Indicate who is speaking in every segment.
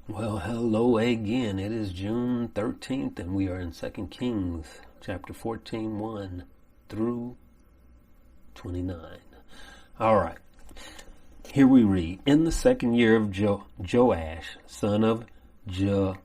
Speaker 1: Well, hello again. It is June 13th, and we are in 2 Kings, chapter 14, 1 through 29. All right. Here we read, in the second year of Joash, son of Joahaz,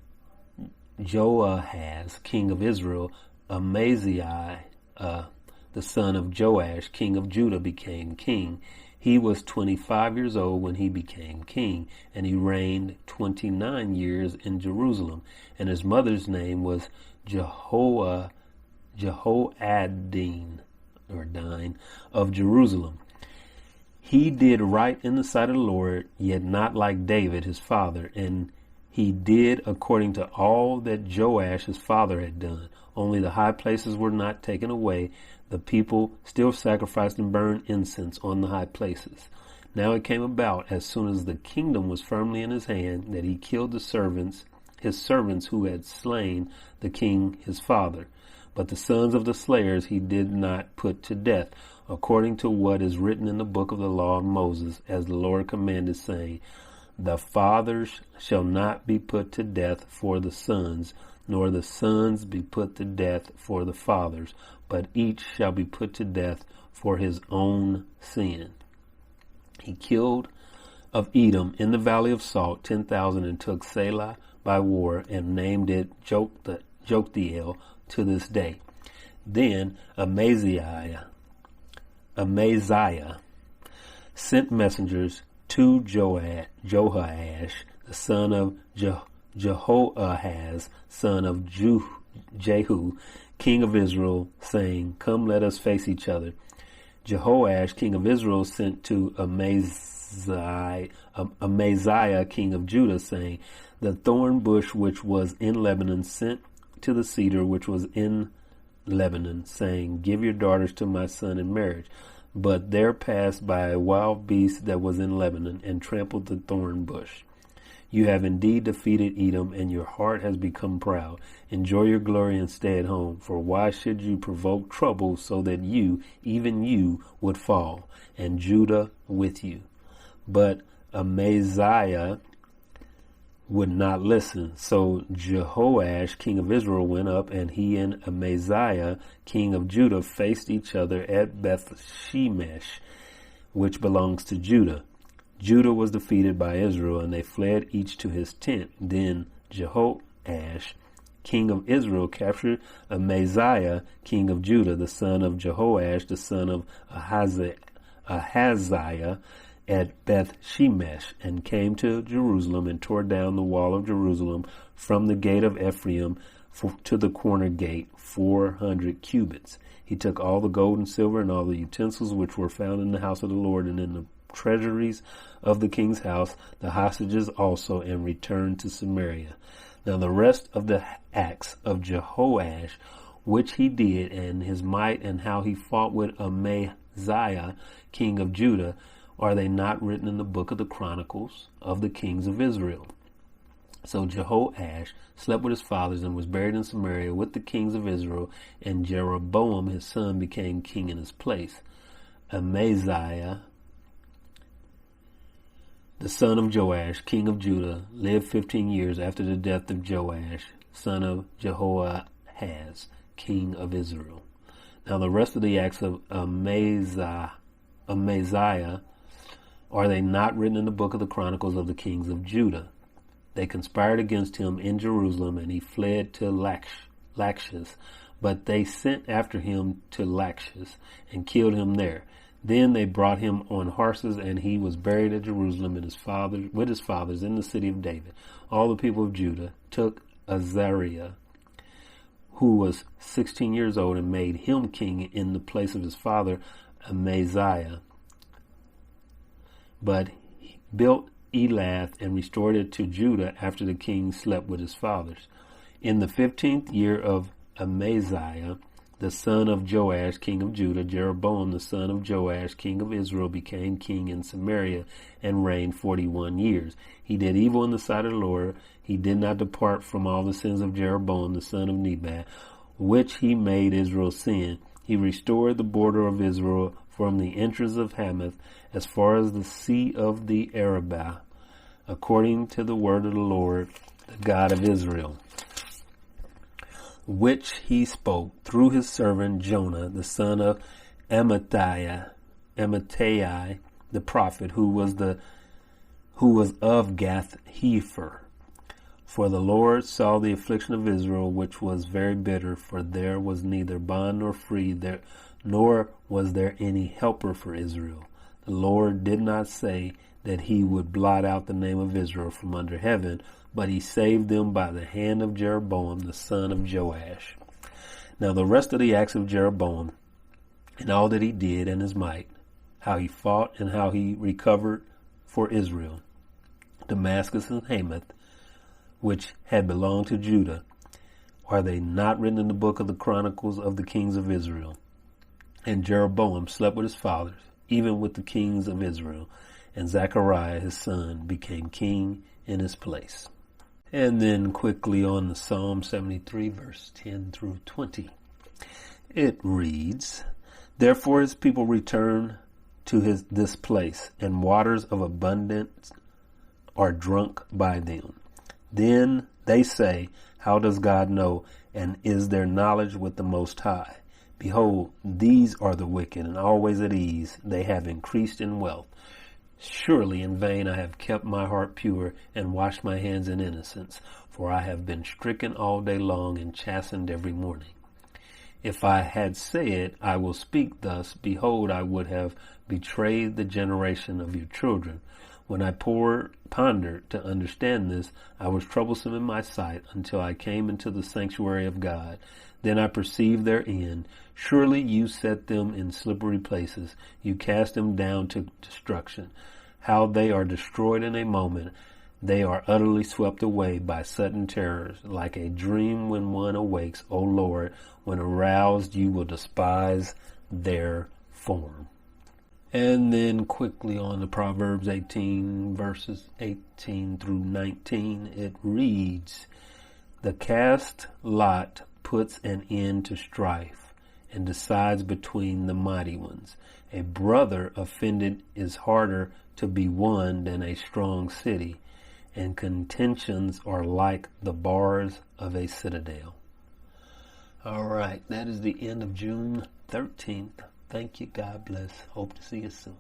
Speaker 1: king of Israel, Amaziah, the son of Joash, king of Judah, became king. He was 25 years old when he became king, and he reigned 29 years in Jerusalem. And his mother's name was Jehoadine, or Dine, of Jerusalem. He did right in the sight of the Lord, yet not like David his father, and he did according to all that Joash his father had done. Only the high places were not taken away. The people still sacrificed and burned incense on the high places. Now it came about, as soon as the kingdom was firmly in his hand, that he killed his servants who had slain the king his father. But the sons of the slayers he did not put to death, according to what is written in the book of the law of Moses, as the Lord commanded, saying, the fathers shall not be put to death for the sons, nor the sons be put to death for the fathers, but each shall be put to death for his own sin. He killed of Edom in the valley of Salt 10,000, and took Selah by war, and named it Joktheel to this day. Then Amaziah sent messengers to Joash, the son of Jehoahaz, son of Jehu, king of Israel, saying, come, let us face each other. Jehoash, king of Israel, sent to Amaziah, king of Judah, saying, the thorn bush which was in Lebanon sent to the cedar which was in Lebanon, saying, give your daughters to my son in marriage. But there passed by a wild beast that was in Lebanon, and trampled the thorn bush. You have indeed defeated Edom, and your heart has become proud. Enjoy your glory and stay at home, for why should you provoke trouble so that you, even you, would fall, and Judah with you? But Amaziah would not listen. So Jehoash, king of Israel, went up, and he and Amaziah, king of Judah, faced each other at Beth-shemesh, which belongs to Judah. Judah was defeated by Israel, and they fled each to his tent. Then Jehoash, king of Israel, captured Amaziah, king of Judah, the son of Jehoash, the son of Ahaziah, at Beth-shemesh, and came to Jerusalem, and tore down the wall of Jerusalem from the gate of Ephraim to the corner gate, 400 cubits. He took all the gold and silver and all the utensils which were found in the house of the Lord and in the treasuries of the king's house, the hostages also, and returned to Samaria. Now the rest of the acts of Jehoash, which he did, and his might, and how he fought with Amaziah, king of Judah, are they not written in the book of the Chronicles of the kings of Israel? So Jehoash slept with his fathers, and was buried in Samaria with the kings of Israel, and Jeroboam his son became king in his place. Amaziah, the son of Joash, king of Judah, lived 15 years after the death of Joash, son of Jehoahaz, king of Israel. Now the rest of the acts of Amaziah, are they not written in the book of the Chronicles of the kings of Judah? They conspired against him in Jerusalem, and he fled to Lachish. But they sent after him to Lachish, and killed him there. Then they brought him on horses, and he was buried at Jerusalem with his fathers in the city of David. All the people of Judah took Azariah, who was 16 years old, and made him king in the place of his father Amaziah. But he built Elath and restored it to Judah after the king slept with his fathers. In the 15th year of Amaziah, the son of Joash, king of Judah, Jeroboam, the son of Joash, king of Israel, became king in Samaria and reigned 41 years. He did evil in the sight of the Lord. He did not depart from all the sins of Jeroboam, the son of Nebat, which he made Israel sin. He restored the border of Israel from the entrance of Hamath as far as the sea of the Arabah, according to the word of the Lord, the God of Israel, which he spoke through his servant Jonah, the son of Amittai, the prophet, who was of Gath-hepher. For the Lord saw the affliction of Israel, which was very bitter, for there was neither bond nor free, nor was there any helper for Israel. The Lord did not say that he would blot out the name of Israel from under heaven, but he saved them by the hand of Jeroboam, the son of Joash. Now the rest of the acts of Jeroboam, and all that he did, and his might, how he fought and how he recovered for Israel Damascus and Hamath, which had belonged to Judah, are they not written in the book of the Chronicles of the kings of Israel? And Jeroboam slept with his fathers, even with the kings of Israel, and Zechariah his son became king in his place. And then quickly on to Psalm 73, verse 10 through 20. It reads, Therefore his people return to this place, and waters of abundance are drunk by them. Then they say, How does God know? And is there knowledge with the Most High? Behold, these are the wicked, and always at ease. They have increased in wealth. Surely in vain I have kept my heart pure, and washed my hands in innocence. For I have been stricken all day long, and chastened every morning. If I had said, I will speak thus, behold, I would have betrayed the generation of your children. When I pondered to understand this, I was troublesome in my sight until I came into the sanctuary of God. Then I perceived their end. Surely you set them in slippery places. You cast them down to destruction. How they are destroyed in a moment. They are utterly swept away by sudden terrors, like a dream when one awakes. O Lord, when aroused, you will despise their form. And then quickly on to Proverbs 18, verses 18 through 19, it reads, The cast lot puts an end to strife and decides between the mighty ones. A brother offended is harder to be won than a strong city, and contentions are like the bars of a citadel. All right, that is the end of June 13th. Thank you. God bless. Hope to see you soon.